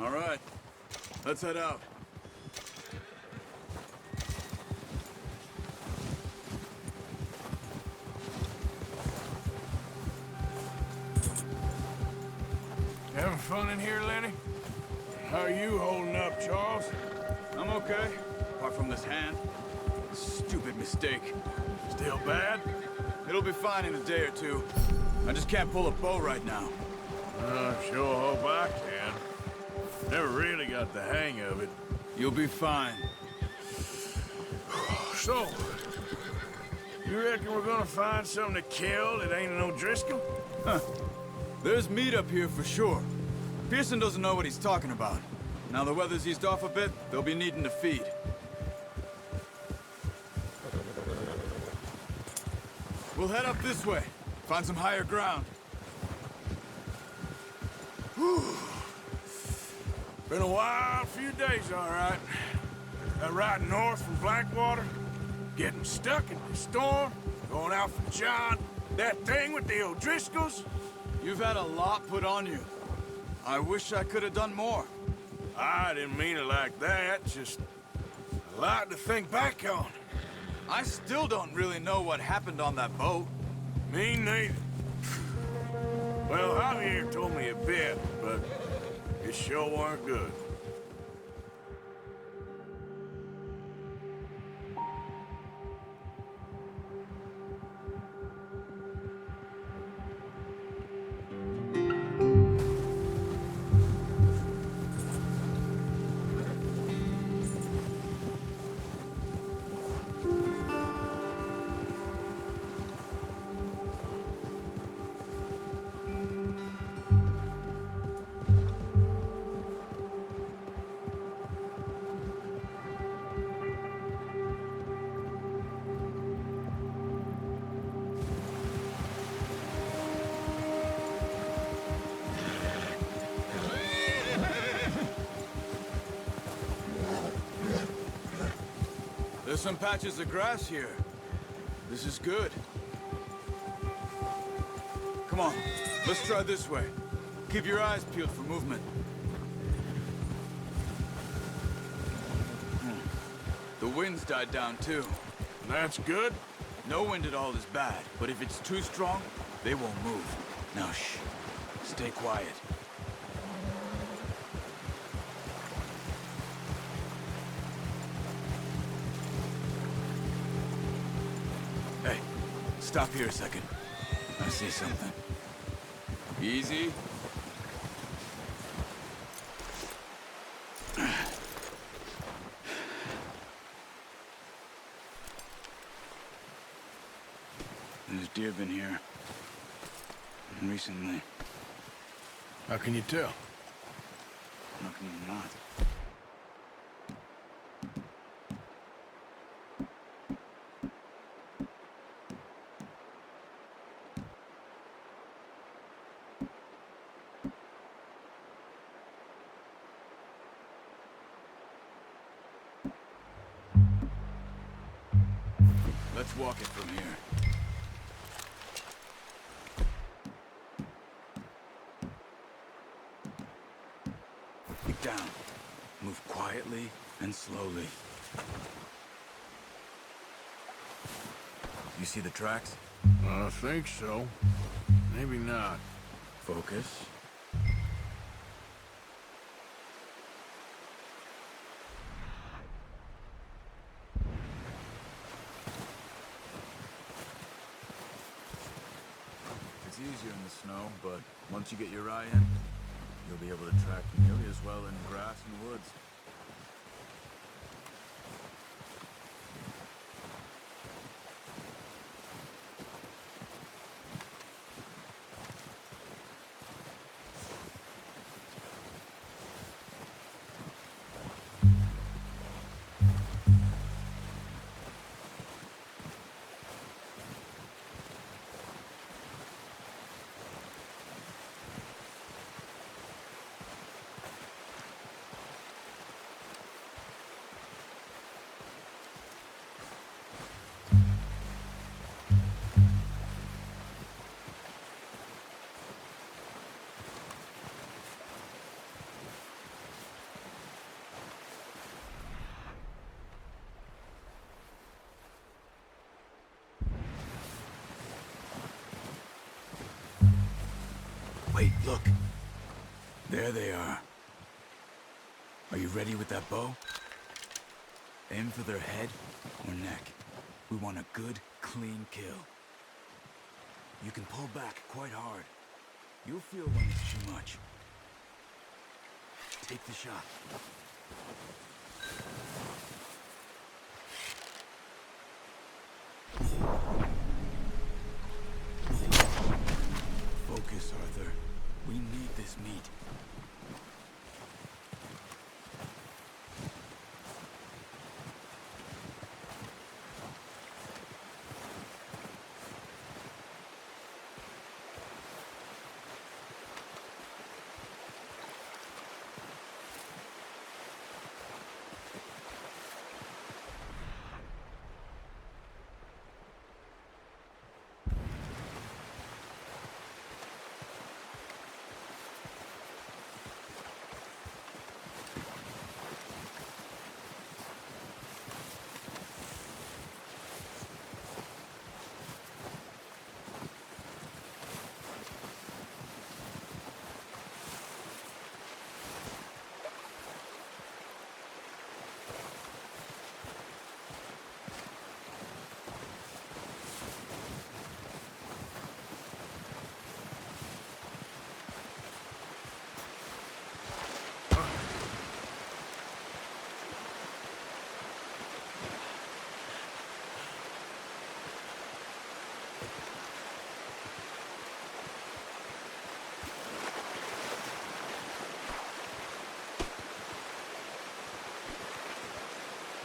All right, let's head out. Having fun in here, Lenny? How are you holding up, Charles? I'm okay, apart from this hand. Stupid mistake. Still bad? It'll be fine in a day or two. I just can't pull a bow right now. Sure hope I can. Never really got the hang of it. You'll be fine. So, you reckon we're gonna find something to kill that ain't an O'Driscoll? Huh. There's meat up here for sure. Pearson doesn't know what he's talking about. Now the weather's eased off a bit, they'll be needing to feed. We'll head up this way. Find some higher ground. Whew. Been a wild few days, all right. That ride north from Blackwater, getting stuck in the storm, going out for John, that thing with the O'Driscolls. You've had a lot put on you. I wish I could have done more. I didn't mean it like that, just a lot to think back on. I still don't really know what happened on that boat. Me neither. Well, Javier told me a bit, but it sure weren't good. There's some patches of grass here. This is good. Come on, let's try this way. Keep your eyes peeled for movement. The wind's died down too. That's good. No wind at all is bad, but if it's too strong, they won't move. Now shh, stay quiet. Hey, stop here a second. I see something. Easy. There's deer been here. Recently. How can you tell? How can you not? Let's walk it from here. Get down. Move quietly and slowly. You see the tracks? I think so. Maybe not. Focus. It's easier in the snow, but once you get your eye in, you'll be able to track nearly as well in grass and woods. Wait, look. There they are. Are you ready with that bow? Aim for their head or neck. We want a good, clean kill. You can pull back quite hard. You'll feel when it's too much. Take the shot. Focus, Arthur. We need this meat.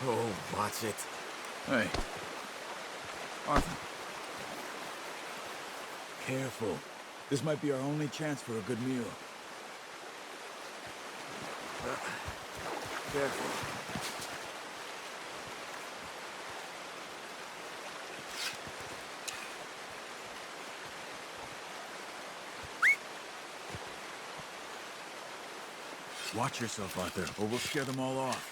Oh, watch it. Hey. Arthur. Careful. This might be our only chance for a good meal. Careful. Watch yourself, Arthur, or we'll scare them all off.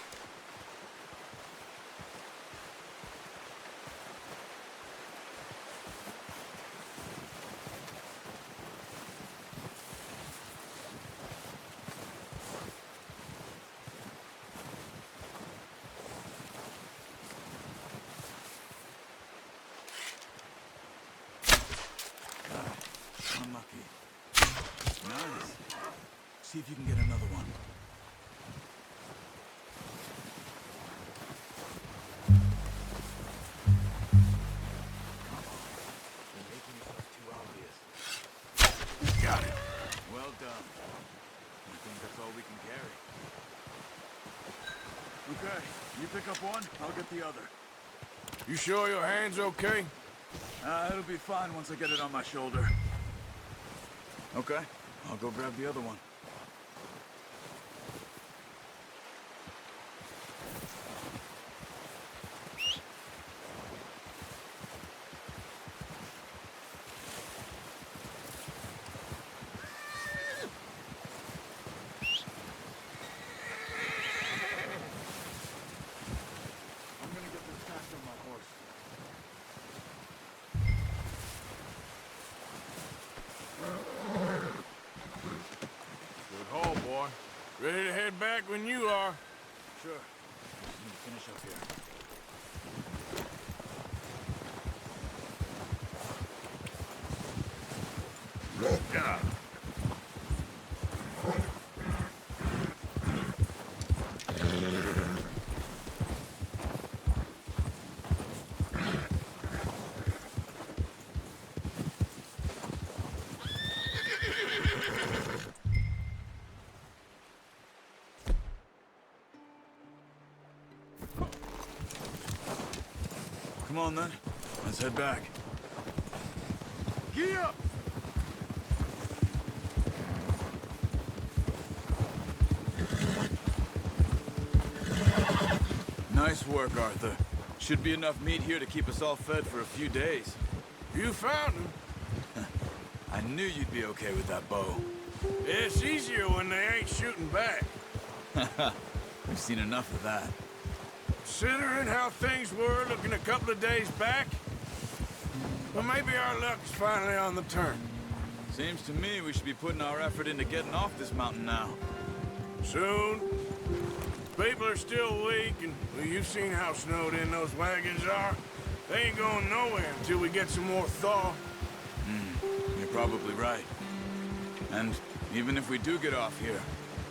Unlucky. Nice. See if you can get another one. You're making yourself too obvious. Got it. Well done. I think that's all we can carry. Okay, you pick up one, I'll get the other. You sure your hand's okay? It'll be fine once I get it on my shoulder. Okay, I'll go grab the other one. I'm gonna get this packed on my horse. Good haul, boy. Ready to head back when you are. Sure. Just need to finish up here. Yeah. Come on then, let's head back. Gee up! Nice work, Arthur. Should be enough meat here to keep us all fed for a few days. You found him. I knew you'd be okay with that bow. It's easier when they ain't shooting back. We've seen enough of that. Considering how things were looking a couple of days back, well, maybe our luck is finally on the turn. Seems to me we should be putting our effort into getting off this mountain now. Soon. People are still weak, and well, you've seen how snowed in those wagons are. They ain't going nowhere until we get some more thaw. You're probably right. And even if we do get off here,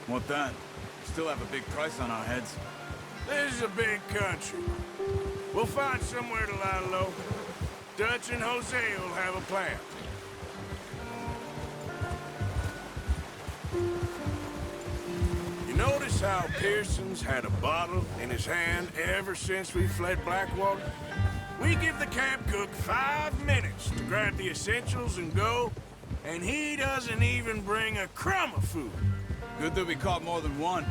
what then? We still have a big price on our heads. This is a big country. We'll find somewhere to lie low. Dutch and Jose will have a plan. You notice how Pearson's had a bottle in his hand ever since we fled Blackwater? We give the camp cook 5 minutes to grab the essentials and go, and he doesn't even bring a crumb of food. Good that we caught more than one.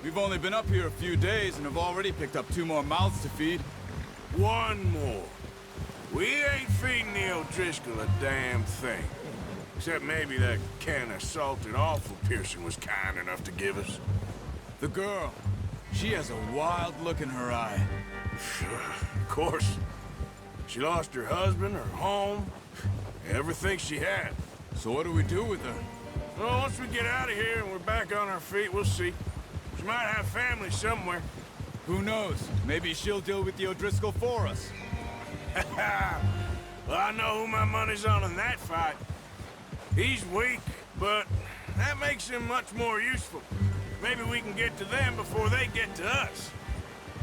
We've only been up here a few days and have already picked up 2 more mouths to feed. One more. We ain't feeding the O'Driscoll a damn thing. Except maybe that can of salted offal Pearson was kind enough to give us. The girl, she has a wild look in her eye. Of course. She lost her husband, her home, everything she had. So what do we do with her? Well, once we get out of here and we're back on our feet, we'll see. She might have family somewhere. Who knows? Maybe she'll deal with the O'Driscoll for us. Well, I know who my money's on in that fight. He's weak, but that makes him much more useful. Maybe we can get to them before they get to us.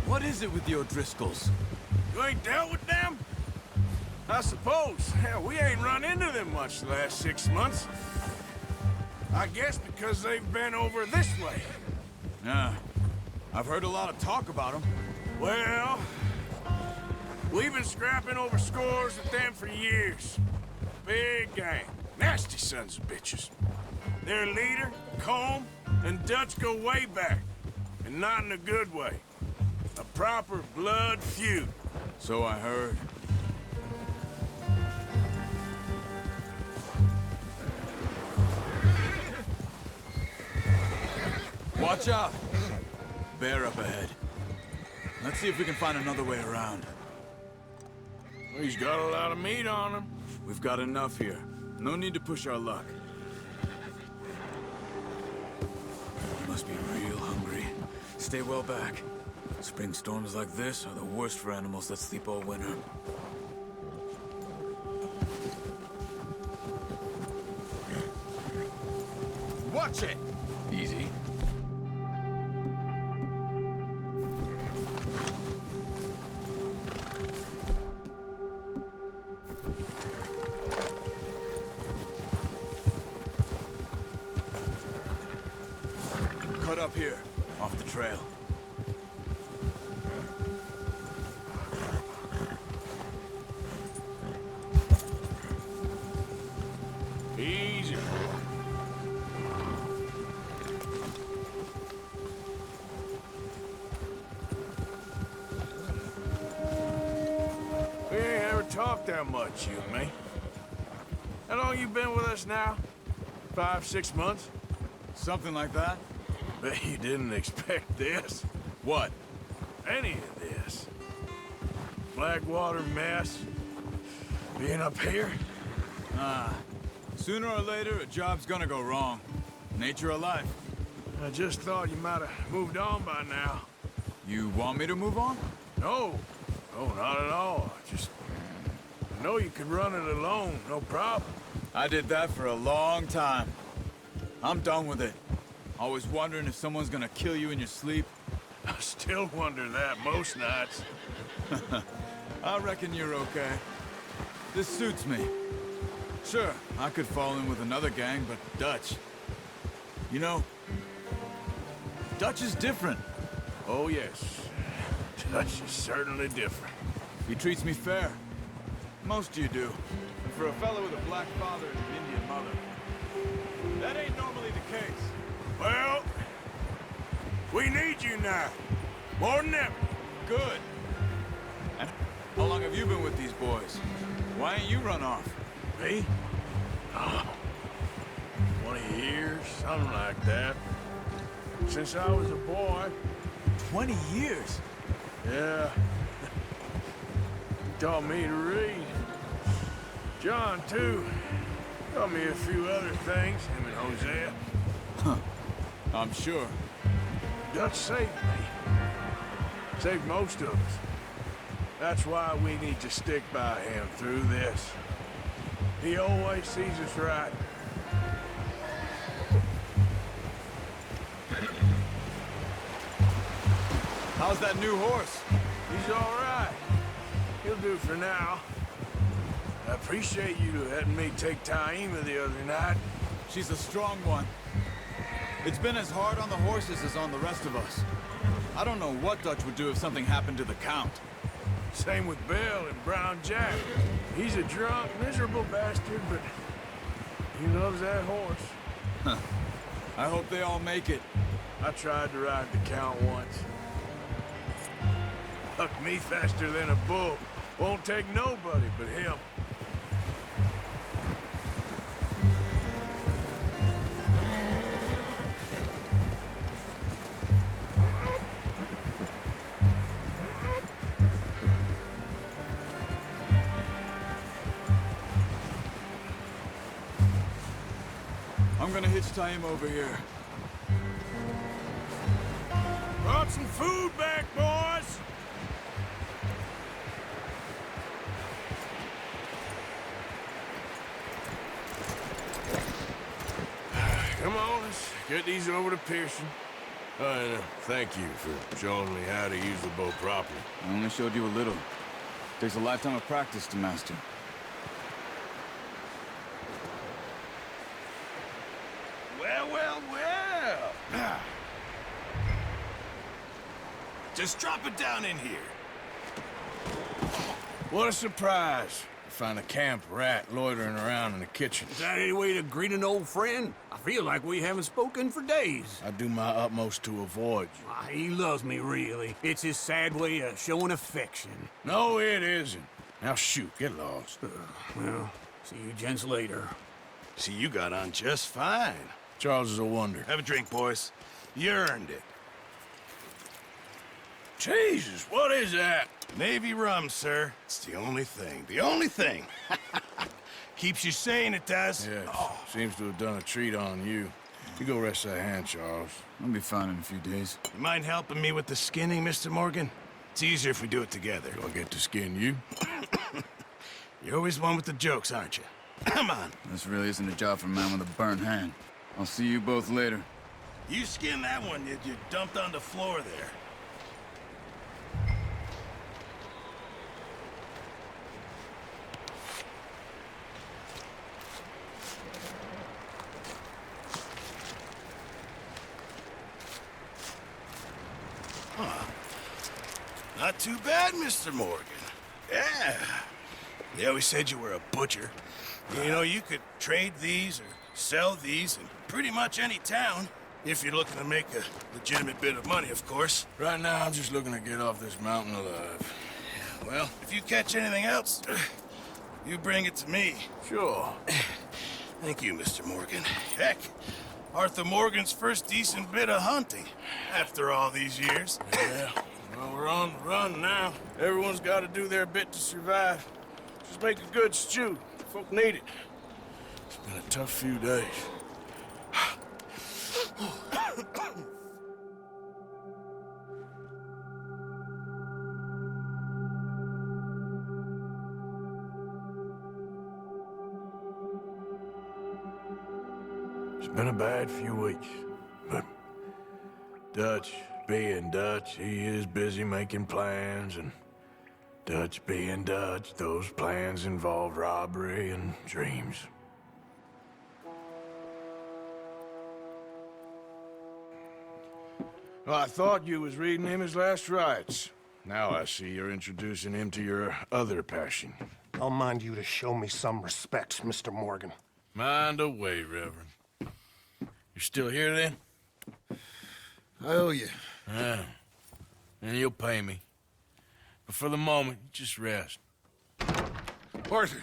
What is it with the O'Driscolls? You ain't dealt with them? I suppose. Hell, we ain't run into them much the last 6 months. I guess because they've been over this way. Yeah, I've heard a lot of talk about them. Well, we've been scrapping over scores with them for years. Big gang. Nasty sons of bitches. Their leader, Combe, and Dutch go way back. And not in a good way. A proper blood feud. So I heard. Watch out! Bear up ahead. Let's see if we can find another way around. He's got a lot of meat on him. We've got enough here. No need to push our luck. You must be real hungry. Stay well back. Spring storms like this are the worst for animals that sleep all winter. Watch it! Easy. Cut up here, off the trail. Easy. We ain't ever talked that much, you and me. How long you been with us now? 5, 6 months? Something like that? Bet you didn't expect this. What? Any of this. Blackwater mess. Being up here. Sooner or later, a job's gonna go wrong. Nature of life. I just thought you might have moved on by now. You want me to move on? No. No, not at all. Just... I know you could run it alone, no problem. I did that for a long time. I'm done with it. Always wondering if someone's gonna kill you in your sleep. I still wonder that most nights. I reckon you're okay. This suits me. Sure, I could fall in with another gang, but Dutch... You know, Dutch is different. Oh, yes. Dutch is certainly different. He treats me fair. Most of you do. And for a fellow with a black father and an Indian mother, that ain't normally the case. Well, we need you now. More than ever. Good. And how long have you been with these boys? Why ain't you run off? Me? Oh, 20 years, something like that. Since I was a boy. 20 years? Yeah. He taught me to read. John, too. Taught me a few other things, him and Hosea. I'm sure. Dutch saved me. Saved most of us. That's why we need to stick by him through this. He always sees us right. How's that new horse? He's all right. He'll do for now. I appreciate you letting me take Taima the other night. She's a strong one. It's been as hard on the horses as on the rest of us. I don't know what Dutch would do if something happened to the Count. Same with Bill and Brown Jack. He's a drunk, miserable bastard, but he loves that horse. I hope they all make it. I tried to ride the Count once. Hucked me faster than a bull. Won't take nobody but him. I'm gonna hitch Taima over here. Brought some food back, boys! Come on, let's get these over to Pearson. And thank you for showing me how to use the bow properly. I only showed you a little. Takes a lifetime of practice to master. Well, well, well! Just drop it down in here. What a surprise. Find a camp rat loitering around in the kitchen. Is that any way to greet an old friend? I feel like we haven't spoken for days. I do my utmost to avoid you. He loves me, really. It's his sad way of showing affection. No, it isn't. Now shoot, get lost. Well, see you gents later. See, you got on just fine. Charles is a wonder. Have a drink, boys. You earned it. Jesus, what is that? Navy rum, sir. It's the only thing. The only thing. Keeps you sane, it does. Yes, seems to have done a treat on you. You go rest that hand, Charles. I'll be fine in a few days. You mind helping me with the skinning, Mr. Morgan? It's easier if we do it together. Do I get to skin you? You're always one with the jokes, aren't you? Come on. This really isn't a job for a man with a burnt hand. I'll see you both later. You skin that one you dumped on the floor there. Not too bad, Mr. Morgan. Yeah. They always said you were a butcher. You know, you could trade these or sell these in pretty much any town, if you're looking to make a legitimate bit of money, of course. Right now, I'm just looking to get off this mountain alive. Well, if you catch anything else, you bring it to me. Sure. Thank you, Mr. Morgan. Heck, Arthur Morgan's first decent bit of hunting after all these years. Yeah. Well, we're on the run now. Everyone's got to do their bit to survive. Just make a good stew. Folk need it. It's been a tough few days. It's been a bad few weeks, but Dutch being Dutch, he is busy making plans, and Dutch being Dutch, those plans involve robbery and dreams. Well, I thought you was reading him his last rites. Now I see you're introducing him to your other passion. I'll mind you to show me some respect, Mr. Morgan. Mind away, Reverend. You're still here, then? I owe you. Yeah. And you'll pay me. But for the moment, just rest. Arthur,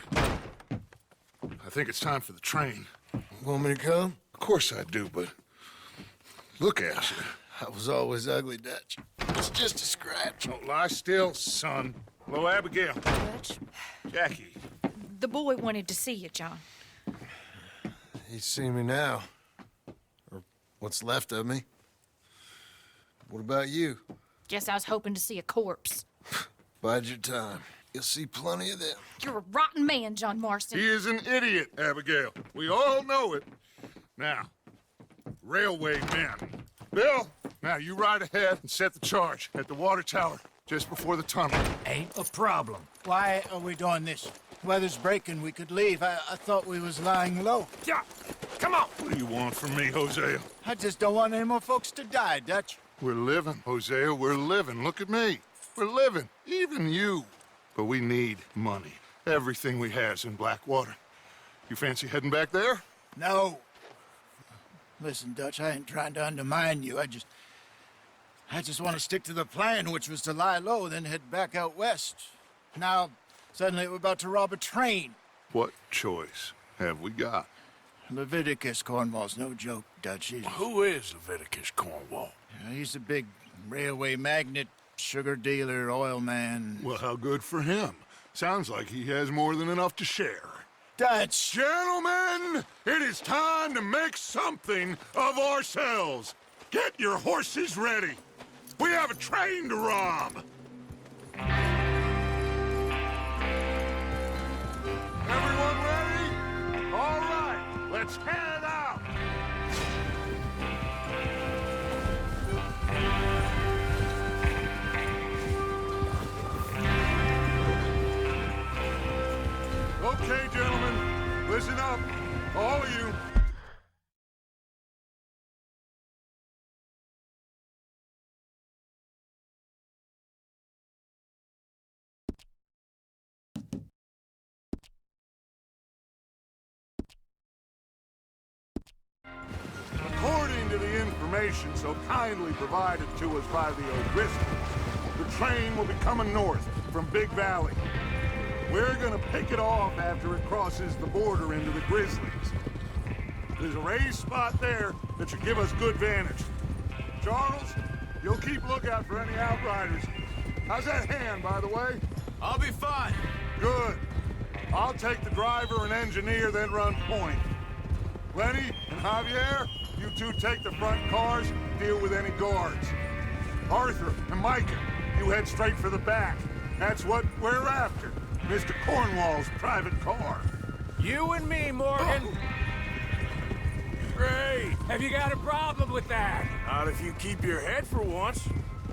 I think it's time for the train. Want me to come? Of course I do, but look at you. I was always ugly, Dutch. It's just a scratch. Don't lie still, son. Hello, Abigail. Dutch, Jackie. the boy wanted to see you, John. You see me now. Or what's left of me. What about you? Guess I was hoping to see a corpse. Bide your time. You'll see plenty of them. You're a rotten man, John Marston. He is an idiot, Abigail. We all know it. Now, railway men. Bill, now you ride ahead and set the charge at the water tower just before the tunnel. Ain't a problem. Why are we doing this? Weather's breaking. We could leave. I thought we was lying low. Yeah, come on. What do you want from me, Hosea? I just don't want any more folks to die, Dutch. We're living, Hosea. We're living. Look at me. We're living. Even you. But we need money. Everything we has in Blackwater. You fancy heading back there? No. Listen, Dutch, I ain't trying to undermine you. I just want to stick to the plan, which was to lie low, then head back out west. Now, suddenly we're about to rob a train. What choice have we got? Leviticus Cornwall's no joke, Dutch. Who is Leviticus Cornwall? He's a big railway magnate, sugar dealer, oil man. Well, how good for him. Sounds like he has more than enough to share. Dutch! Gentlemen, it is time to make something of ourselves. Get your horses ready. We have a train to rob. Everyone ready? All right, let's head out. Okay, gentlemen, listen up, all of you. According to the information so kindly provided to us by the O'Driscolls, the train will be coming north from Big Valley. We're gonna pick it off after it crosses the border into the Grizzlies. There's a raised spot there that should give us good vantage. Charles, you'll keep lookout for any outriders. How's that hand, by the way? I'll be fine. Good. I'll take the driver and engineer, then run point. Lenny and Javier, you two take the front cars, deal with any guards. Arthur and Micah, you head straight for the back. That's what we're after. Mr. Cornwall's private car. You and me, Morgan. Great. Have you got a problem with that? Not if you keep your head for once.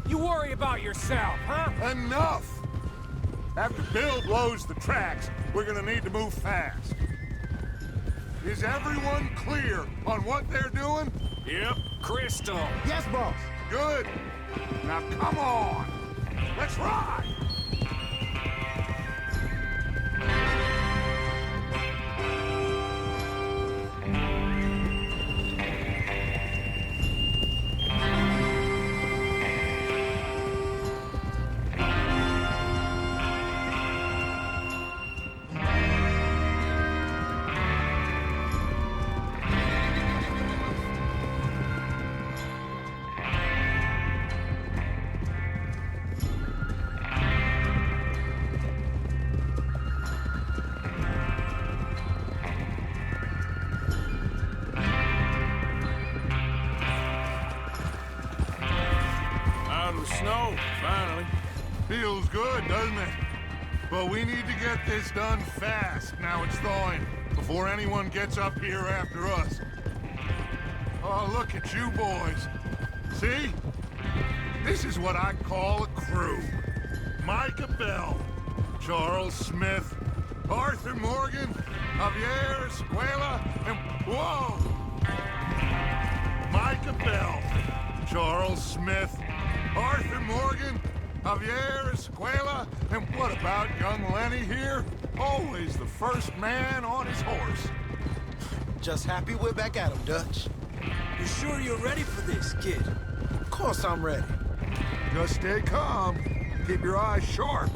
You worry about yourself, huh? Enough! After Bill blows the tracks, we're gonna need to move fast. Is everyone clear on what they're doing? Yep. Crystal. Yes, boss. Good. Now come on. Let's ride! Snow, finally. Feels good, doesn't it? But we need to get this done fast, now it's thawing, before anyone gets up here after us. Oh, look at you boys. See? This is what I call a crew. Micah Bell, Charles Smith, Arthur Morgan, Javier Escuela, and... Whoa! Micah Bell, Charles Smith, Arthur Morgan, Javier Escuela, and what about young Lenny here? Always the first man on his horse. Just happy we're back at him, Dutch. You sure you're ready for this, kid? Of course I'm ready. Just stay calm. Keep your eyes sharp.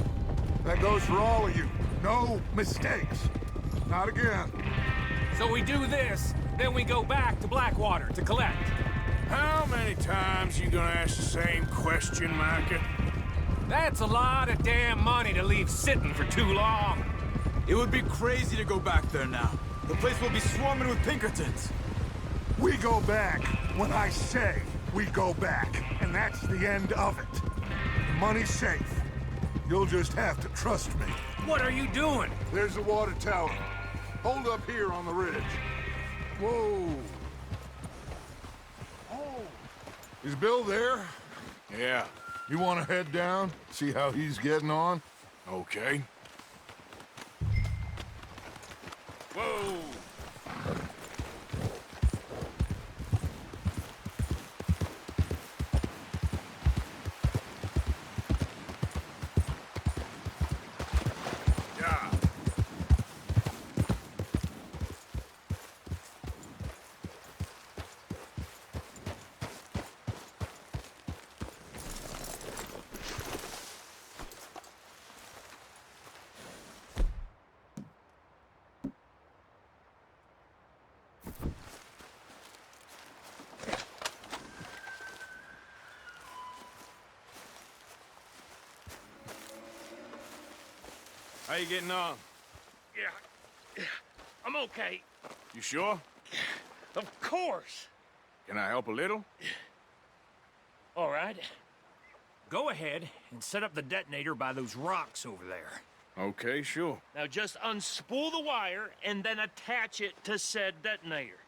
That goes for all of you. No mistakes. Not again. So we do this, then we go back to Blackwater to collect. How many times you gonna ask the same question, Micah? That's a lot of damn money to leave sitting for too long. It would be crazy to go back there now. The place will be swarming with Pinkertons. We go back when I say we go back, and that's the end of it. The money's safe. You'll just have to trust me. What are you doing? There's the water tower. Hold up here on the ridge. Whoa. Oh. Is Bill there? Yeah, You want to head down, see how he's getting on? okay. Whoa! Yeah. How you getting on? Yeah, I'm okay. You sure? Of course. Can I help a little? All right. Go ahead and set up the detonator by those rocks over there. Okay, sure. Now just unspool the wire and then attach it to said detonator.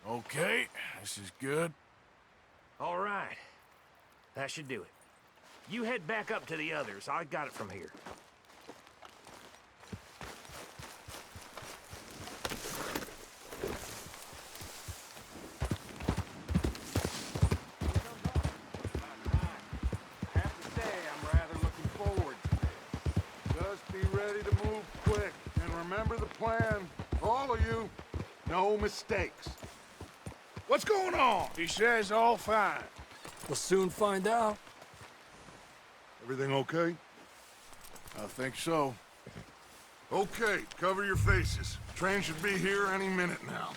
Okay, this is good. All right. That should do it. You head back up to the others. I got it from here. I have to say, I'm rather looking forward to this. Just be ready to move quick, and remember the plan. All of you, no mistakes. What's going on? He says all fine. We'll soon find out. Everything okay? I think so. Okay, cover your faces. Train should be here any minute now.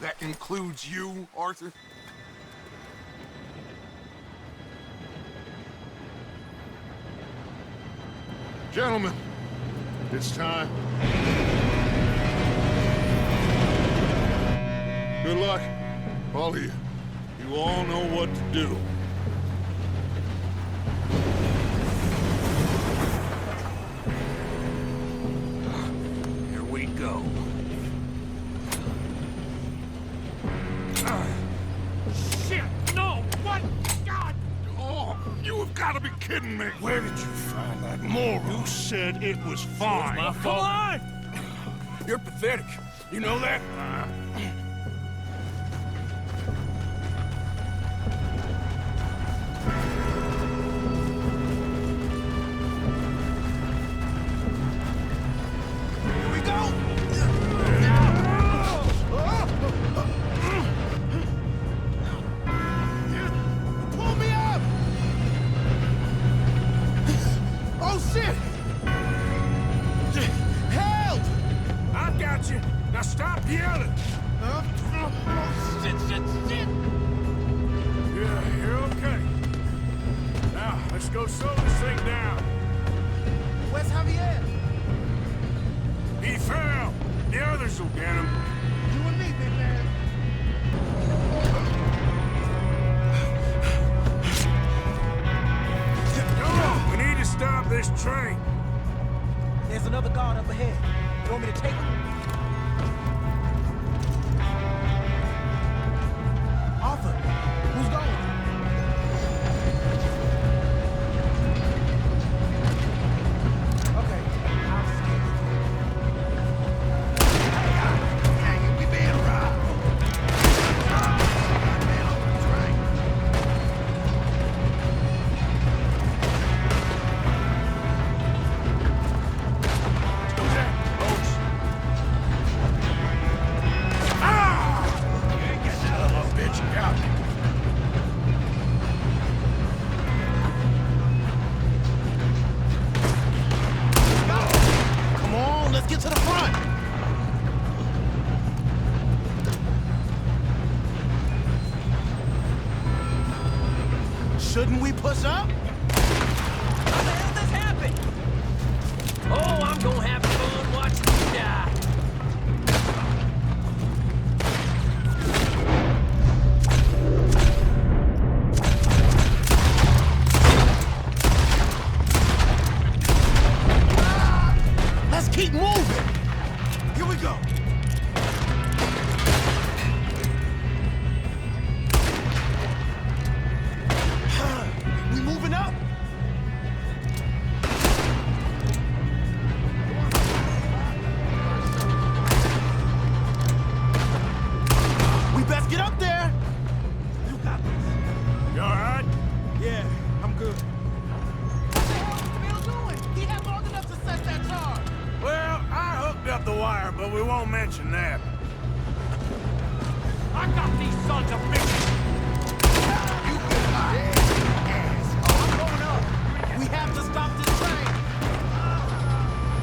That includes you, Arthur? Gentlemen, it's time. Good luck, all of you. You all know what to do. Here we go. Shit! No! What? God! Oh, you have got to be kidding me. Where did you find that moron? You said it was fine. Come on! You're pathetic. You know that? Here we go! Pull me up! Oh, shit! Help! I got go slow this thing down. Where's Javier? He fell. The others will get him. You and me, big man. Come on, we need to stop this train. There's another guard up ahead. You want me to take him? Arthur, who's going? Okay, I'll see you. Hey, we being robbed. Man, on the train. Who's that, folks? You ain't getting out of the bitch, you got me. Come on, let's get to the front. Shouldn't we push up? How the hell this happened? Oh, I'm gonna have fun watching you die. Let's keep moving. Here we go. We moving up? We best get up there. You got this. You all right? Yeah, I'm good. What the hell is Bill doing? He had long enough to set that charge. Well, I hooked up the wire, but we won't mention that. I got these sons of bitches. You get my ass. I'm going up. We have to stop this train.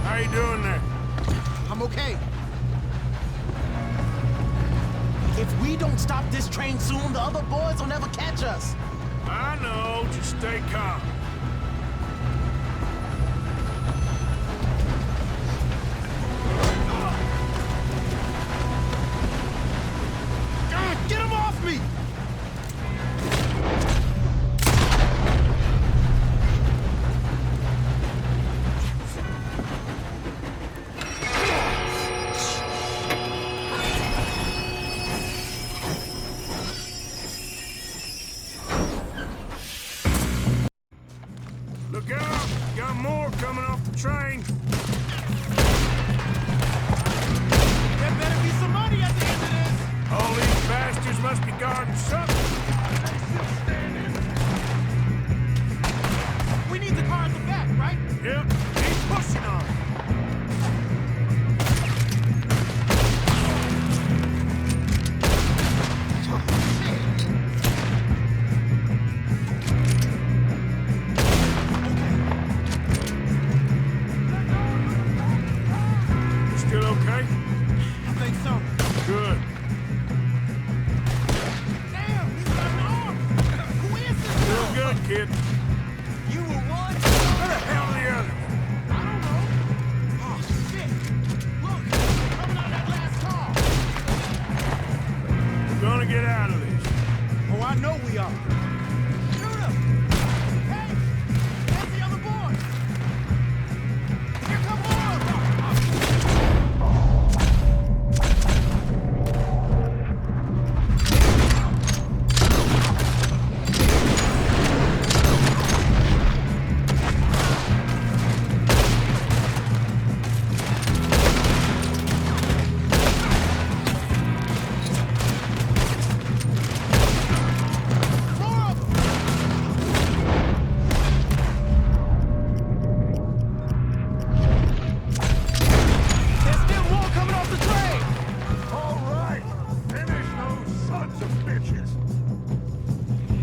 How you doing there? I'm okay. If we don't stop this train soon, the other boys will never catch us. I know, just stay calm. God, get him off me! Look out! Got more coming off the train. There better be some money at the end of this. All these bastards must be guarding something. We need the car at the back, right? Yep, keep pushing on. You still okay? I think so. Good. Damn, he's got an arm. Who is this? Still good, kid. You were one? Where the hell are the others? I don't know. Oh, shit. Look, coming out of that last car. We're gonna get out of this. Oh, I know we are. Shoot him. Hey, there's the other boy. Here come more.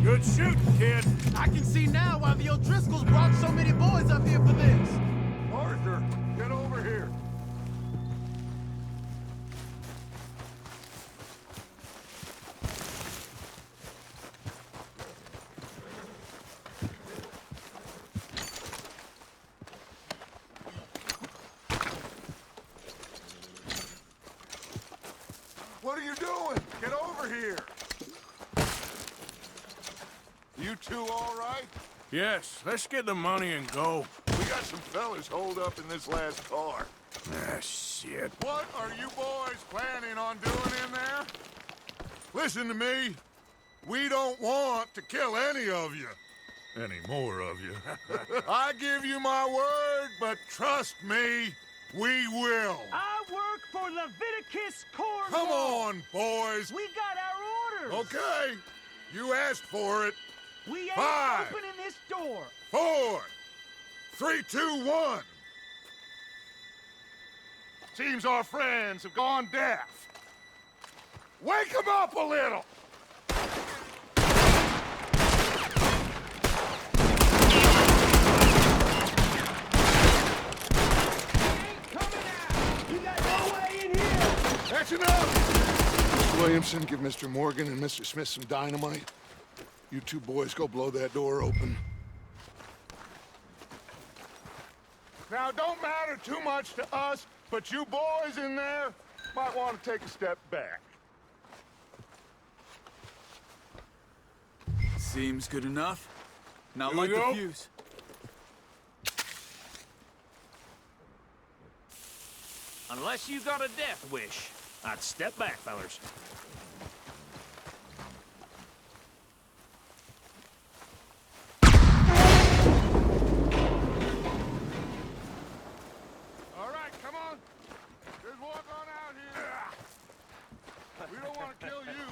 Good shooting, kid. I can see now why the O'Driscolls brought so many boys up here for this. Arthur, get over here. You two all right? Yes, let's get the money and go. We got some fellas holed up in this last car. Ah, shit. What are you boys planning on doing in there? Listen to me. We don't want to kill any of you. Any more of you. I give you my word, but trust me, we will. I work for Leviticus Cornwall. Come on, boys. We got our orders. Okay. You asked for it. We ain't 5, opening this door. 4, 3, 2, 1. Seems our friends have gone deaf. Wake them up a little! That's enough! Miss Williamson, give Mr. Morgan and Mr. Smith some dynamite. You two boys go blow that door open. Now, don't matter too much to us, but you boys in there might want to take a step back. Seems good enough. Not Here we like the go. fuse. Unless you got a death wish, I'd step back, fellers. All right, come on. Just walk on out here. We don't want to kill you.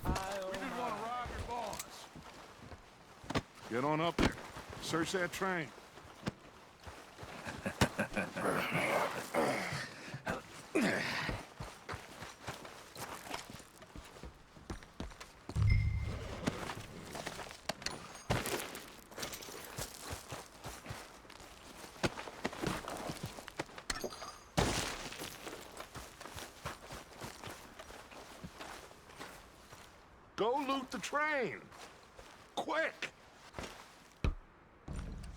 We just want to rob your boss. Get on up there. Search that train. Go loot the train. Quick!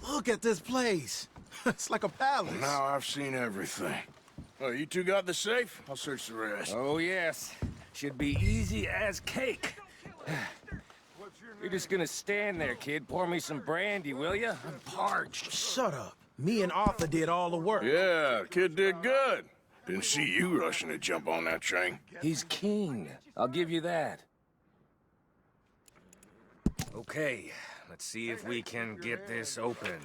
Look at this place. It's like a palace. Now I've seen everything. Oh, you two got the safe? I'll search the rest. Oh, yes. Should be easy as cake. You're just gonna stand there, kid. Pour me some brandy, will ya? I'm parched. Shut up. Me and Arthur did all the work. Yeah, kid did good. Didn't see you rushing to jump on that train. He's king. I'll give you that. Okay, let's see if we can get this open.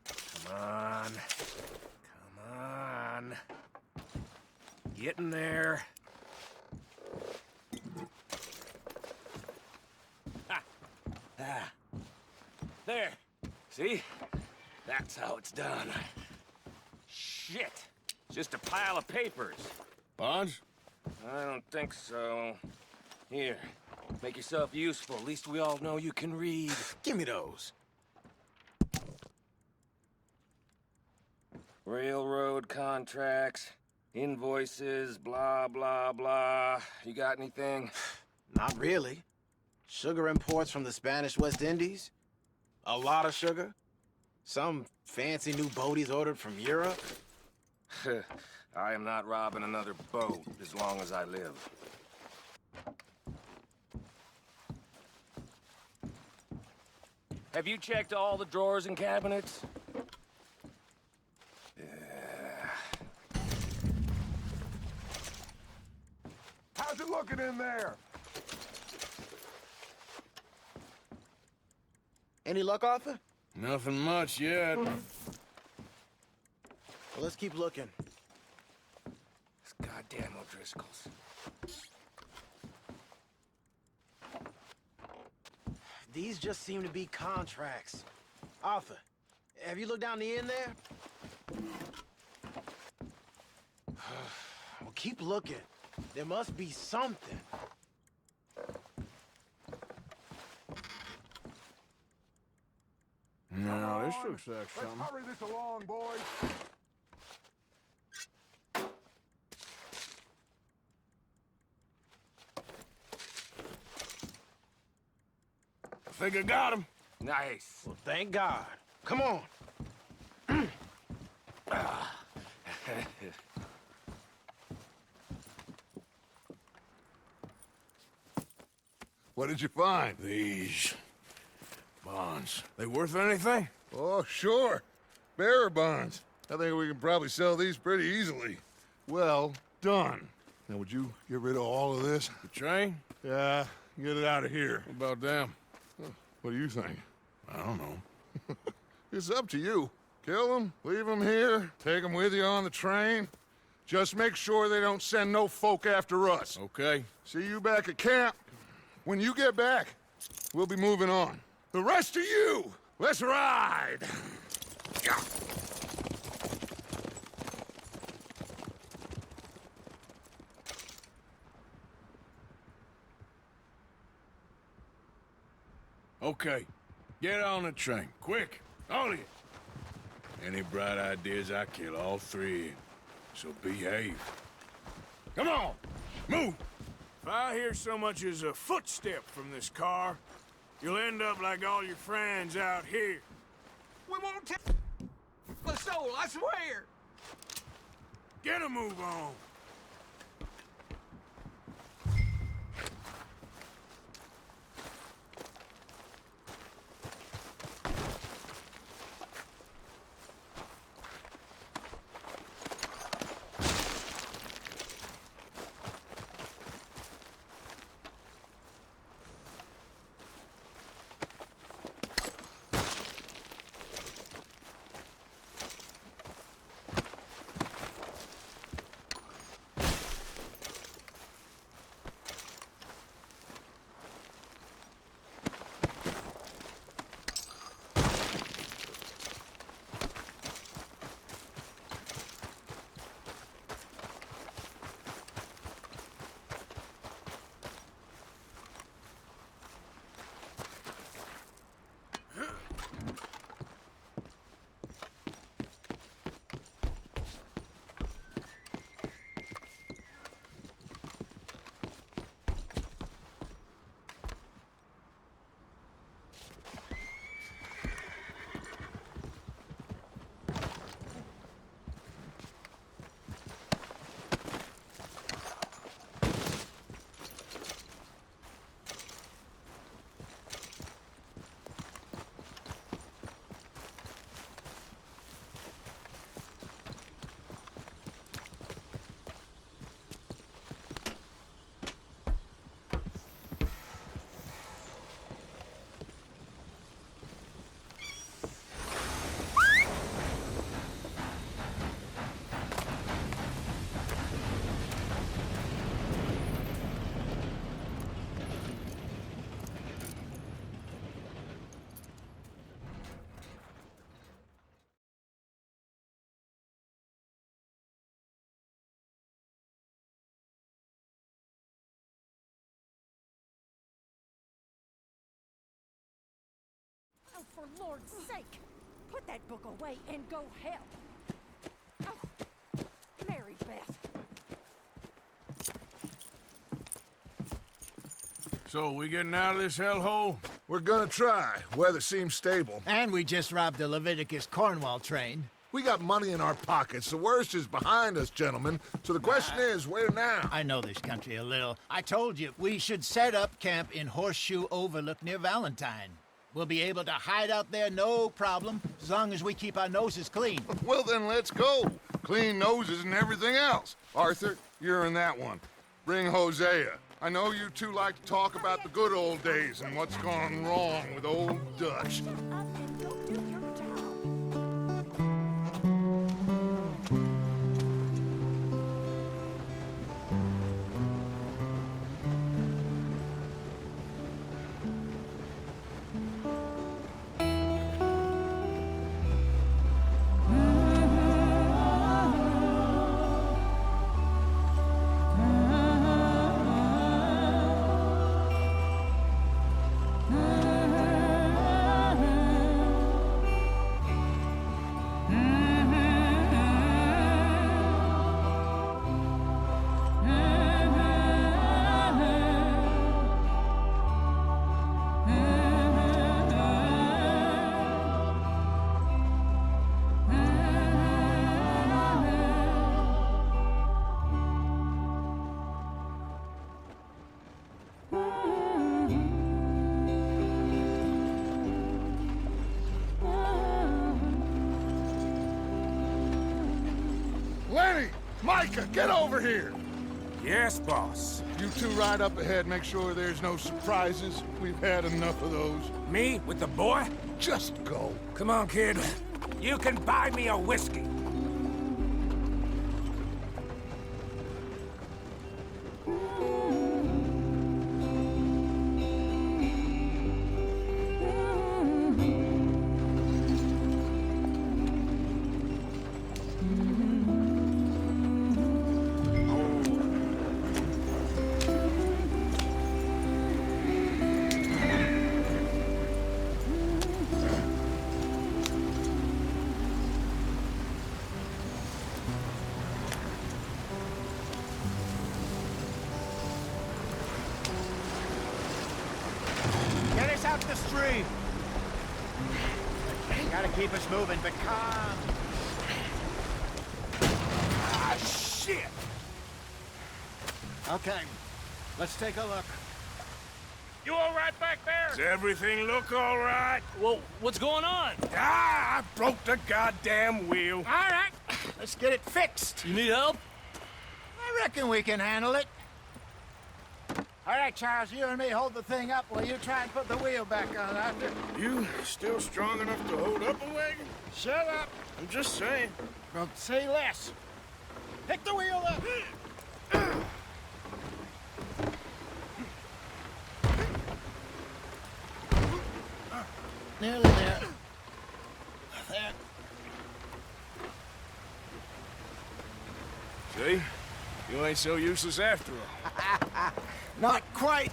Come on. Come on. Get in there. Ah. Ah. There. See? That's how it's done. Shit. Just a pile of papers. Bonds? I don't think so. Here. Make yourself useful. At least we all know you can read. Give me those. Railroad contracts, invoices, blah, blah, blah. You got anything? Not really. Sugar imports from the Spanish West Indies. A lot of sugar. Some fancy new boat he's ordered from Europe. I am not robbing another boat as long as I live. Have you checked all the drawers and cabinets? How's it looking in there? Any luck, Arthur? Nothing much yet. Well, let's keep looking. This goddamn O'Driscolls. These just seem to be contracts. Arthur, have you looked down the end there? Well, keep looking. There must be something. No, this looks like something. Let's hurry this along, boys. I think I got him. Nice. Well, thank God. Come on. What did you find? These bonds. They worth anything? Oh, sure. Bearer bonds. I think we can probably sell these pretty easily. Well done. Now, would you get rid of all of this? The train? Yeah, get it out of here. What about them? What do you think? I don't know. It's up to you. Kill them, leave them here, take them with you on the train. Just make sure they don't send no folk after us. Okay. See you back at camp. When you get back, we'll be moving on. The rest of you, let's ride! Yeah. Okay. Get on the train. Quick. All of you. Any bright ideas, I kill all three of you. So behave. Come on! Move! If I hear so much as a footstep from this car, you'll end up like all your friends out here. We won't take the soul, I swear! Get a move on! Oh, for Lord's sake, put that book away and go help. Oh, Mary Beth. So, we getting out of this hellhole? We're gonna try. Weather seems stable. And we just robbed the Leviticus Cornwall train. We got money in our pockets. The worst is behind us, gentlemen. So the question is, where now? I know this country a little. I told you, we should set up camp in Horseshoe Overlook near Valentine. We'll be able to hide out there, no problem, as long as we keep our noses clean. Well, then let's go. Clean noses and everything else. Arthur, you're in that one. Bring Hosea. I know you two like to talk about the good old days and what's gone wrong with old Dutch. Micah, get over here! Yes, boss. You two ride up ahead, make sure there's no surprises. We've had enough of those. Me with the boy? Just go. Come on, kid. You can buy me a whiskey. Get us out the stream. Gotta keep us moving, but calm. Ah, shit! Okay, let's take a look. You all right back there? Does everything look all right? Well, what's going on? Ah, I broke the goddamn wheel. All right, let's get it fixed. You need help? I reckon we can handle it. All right, Charles, you and me hold the thing up while you try and put the wheel back on after. You still strong enough to hold up a wagon? Shut up. I'm just saying. Well, say less. Pick the wheel up. Nearly there. There. See? You ain't so useless after all. Not quite.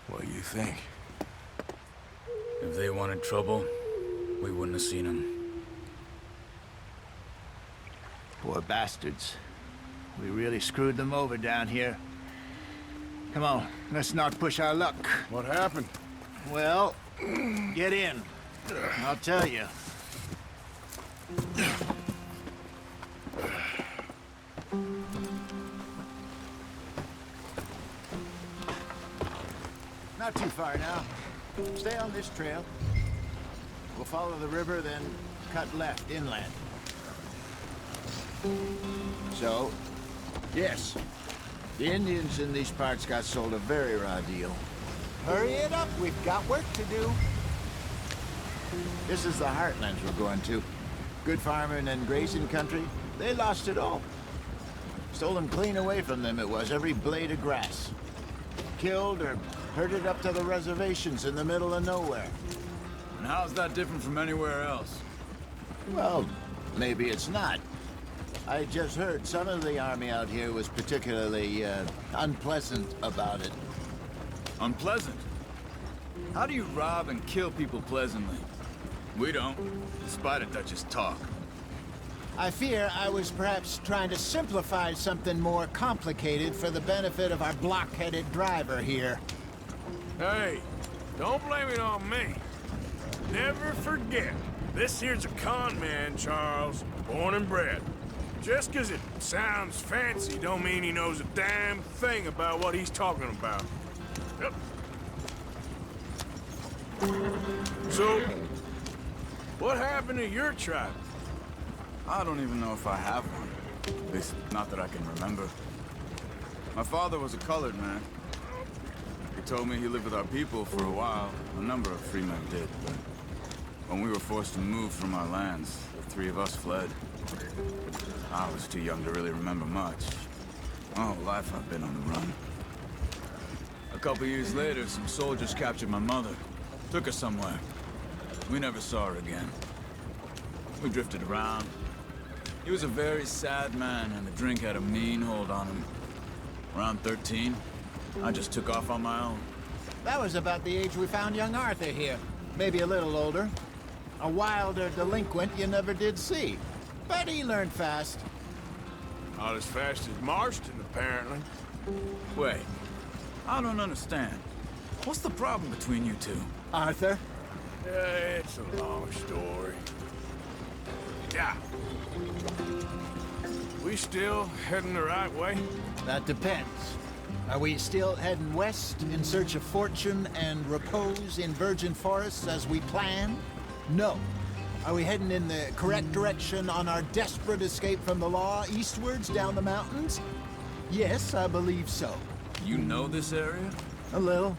What do you think? If they wanted trouble, we wouldn't have seen them. Poor bastards. We really screwed them over down here. Come on, let's not push our luck. What happened? Well, get in. I'll tell you. Not too far now. Stay on this trail. We'll follow the river, then cut left inland. So, yes, the Indians in these parts got sold a very raw deal. Hurry it up, we've got work to do. This is the heartlands we're going to. Good farming and grazing country, they lost it all. Stolen clean away from them it was, every blade of grass. Killed or herded up to the reservations in the middle of nowhere. And how's that different from anywhere else? Well, maybe it's not. I just heard some of the army out here was particularly, unpleasant about it. Unpleasant? How do you rob and kill people pleasantly? We don't, despite a Dutch's talk. I fear I was perhaps trying to simplify something more complicated for the benefit of our block-headed driver here. Hey, don't blame it on me. Never forget, this here's a con man, Charles, born and bred. Just 'cause it sounds fancy don't mean he knows a damn thing about what he's talking about. Yep. So, what happened to your tribe? I don't even know if I have one. At least, not that I can remember. My father was a colored man. He told me he lived with our people for a while. A number of free men did, but when we were forced to move from our lands, the three of us fled. I was too young to really remember much. My whole life I've been on the run. A couple years later, some soldiers captured my mother. Took her somewhere. We never saw her again. We drifted around. He was a very sad man, and the drink had a mean hold on him. Around 13, I just took off on my own. That was about the age we found young Arthur here. Maybe a little older. A wilder delinquent you never did see. But he learned fast. Not as fast as Marston, apparently. Wait, I don't understand. What's the problem between you two? Arthur? It's a long story. Yeah. We still heading the right way? That depends. Are we still heading west in search of fortune and repose in virgin forests as we planned? No. Are we heading in the correct direction on our desperate escape from the law eastwards down the mountains? Yes, I believe so. You know this area? A little.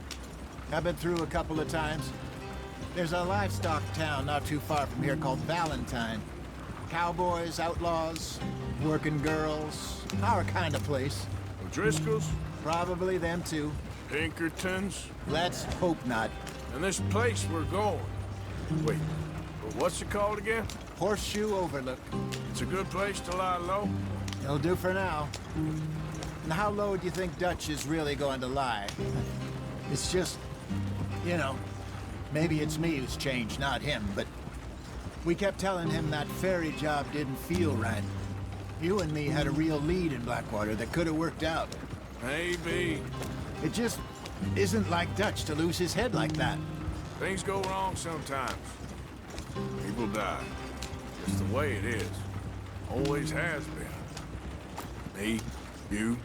I've been through a couple of times. There's a livestock town not too far from here called Valentine. Cowboys, outlaws, working girls, our kind of place. O'Driscoll's? Probably them too. Pinkertons? Let's hope not. And this place we're going. Wait, what's it called again? Horseshoe Overlook. It's a good place to lie low? It'll do for now. And how low do you think Dutch is really going to lie? It's just, you know, maybe it's me who's changed, not him, but we kept telling him that ferry job didn't feel right. You and me had a real lead in Blackwater that could have worked out. Maybe. It just isn't like Dutch to lose his head like that. Things go wrong sometimes. People die. It's the way it is. Always has been. Me, you,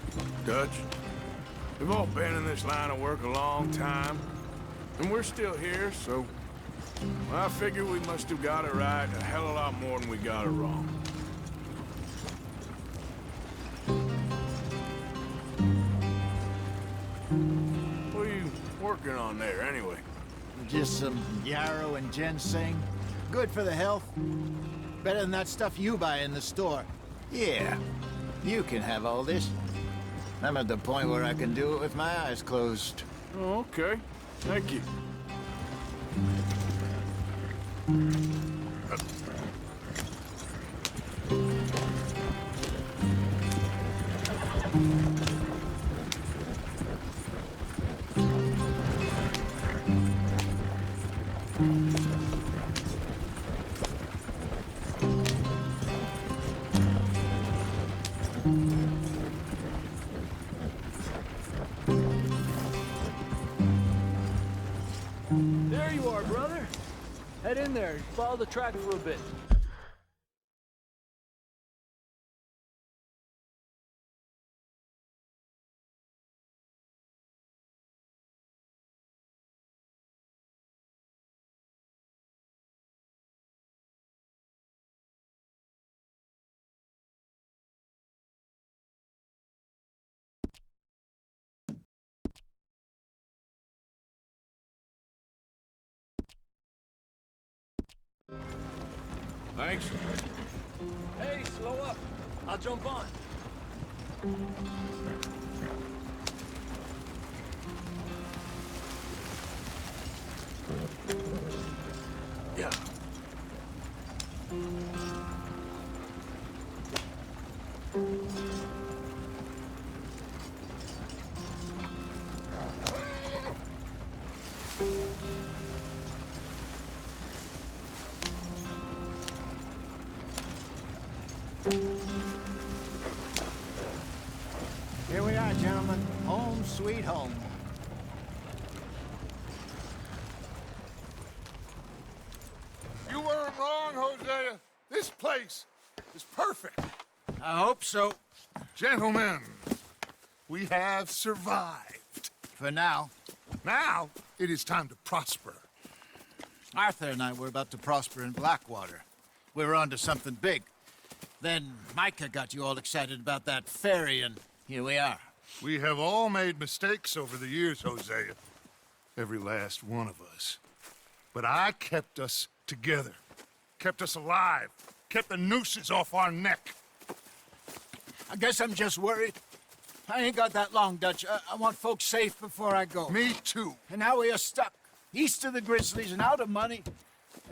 Dutch. We've all been in this line of work a long time. And we're still here, so... well, I figure we must have got it right a hell of a lot more than we got it wrong. What are you working on there, anyway? Just some yarrow and ginseng. Good for the health. Better than that stuff you buy in the store. Yeah, you can have all this. I'm at the point where I can do it with my eyes closed. Oh, okay. Thank you. There you are, brother. Head in there and follow the track for a bit. Thanks. Hey, slow up. I'll jump on. Yeah. Here we are, gentlemen. Home sweet home. You weren't wrong, Hosea. This place is perfect. I hope so. Gentlemen, we have survived. For now. Now, it is time to prosper. Arthur and I were about to prosper in Blackwater. We were on to something big. Then Micah got you all excited about that ferry, and here we are. We have all made mistakes over the years, Hosea. Every last one of us. But I kept us together. Kept us alive. Kept the nooses off our neck. I guess I'm just worried. I ain't got that long, Dutch. I want folks safe before I go. Me too. And now we are stuck. East of the Grizzlies and out of money.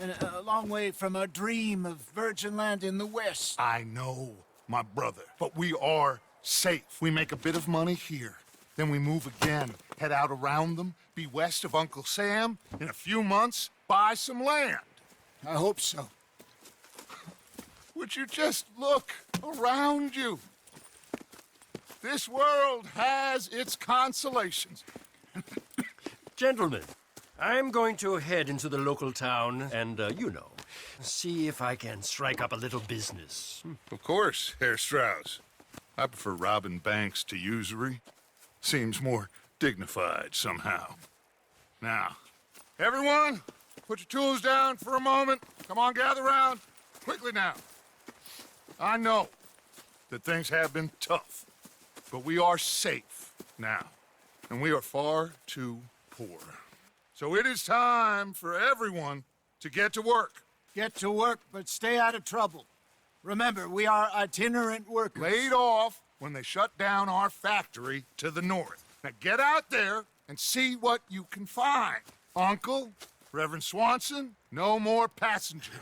And a long way from our dream of virgin land in the west. I know, my brother. But we are safe. We make a bit of money here. Then we move again. Head out around them. Be west of Uncle Sam. In a few months, buy some land. I hope so. Would you just look around you? This world has its consolations. Gentlemen, I'm going to head into the local town and, you know, see if I can strike up a little business. Of course, Herr Strauss. I prefer robbing banks to usury. seems more dignified somehow. Now, everyone, put your tools down for a moment. Come on, gather round. Quickly now. I know that things have been tough, but we are safe now, and we are far too poor. So it is time for everyone to get to work. Get to work, but stay out of trouble. Remember, we are itinerant workers. Laid off when they shut down our factory to the north. Now get out there and see what you can find. Uncle, Reverend Swanson, no more passengers.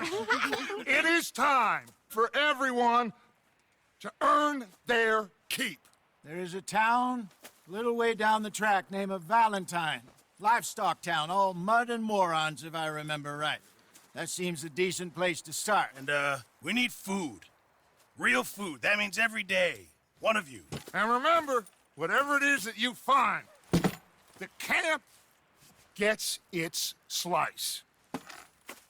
It is time for everyone to earn their keep. There is a town a little way down the track named Valentine. Livestock town, all mud and morons, if I remember right. That seems a decent place to start. And, we need food. Real food. That means every day. One of you. And remember, whatever it is that you find, the camp gets its slice.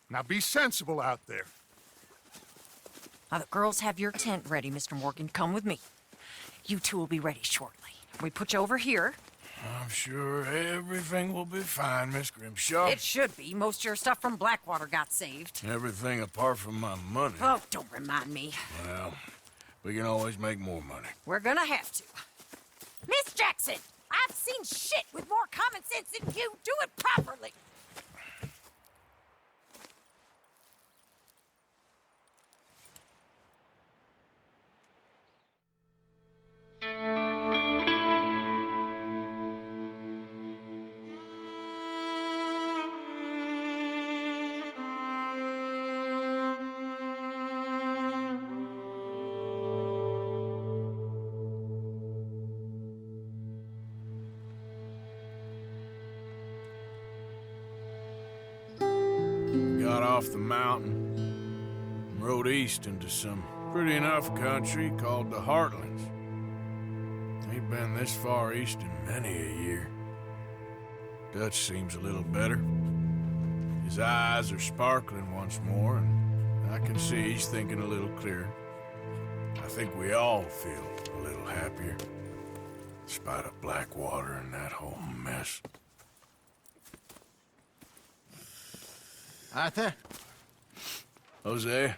Now be sensible out there. Now, the girls have your tent ready, Mr. Morgan. Come with me. You two will be ready shortly. We put you over here. I'm sure everything will be fine, Miss Grimshaw. It should be. Most of your stuff from Blackwater got saved. Everything apart from my money. Oh, don't remind me. Well, we can always make more money. We're gonna have to. Miss Jackson, I've seen shit with more common sense than you. Do it properly. Got off the mountain and rode east into some pretty enough country called the Heartlands. Ain't been this far east in many a year. Dutch seems a little better. His eyes are sparkling once more, and I can see he's thinking a little clearer. I think we all feel a little happier, in spite of Blackwater and that whole mess. Arthur? Jose?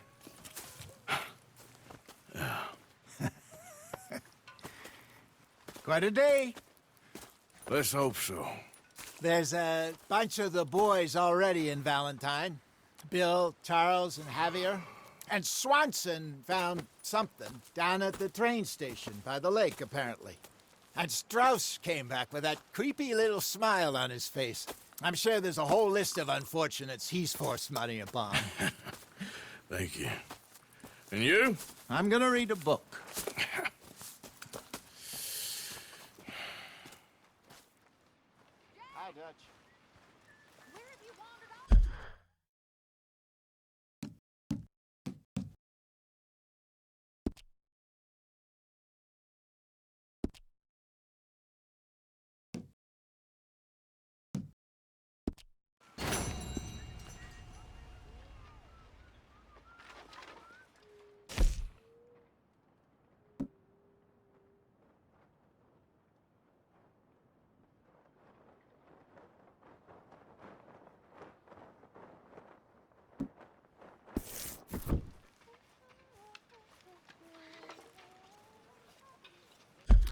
Quite a day. Let's hope so. There's a bunch of the boys already in Valentine. Bill, Charles, and Javier. And Swanson found something down at the train station by the lake, apparently. And Strauss came back with that creepy little smile on his face. I'm sure there's a whole list of unfortunates he's forced money upon. Thank you. And you? I'm gonna read a book. Hi, Dutch.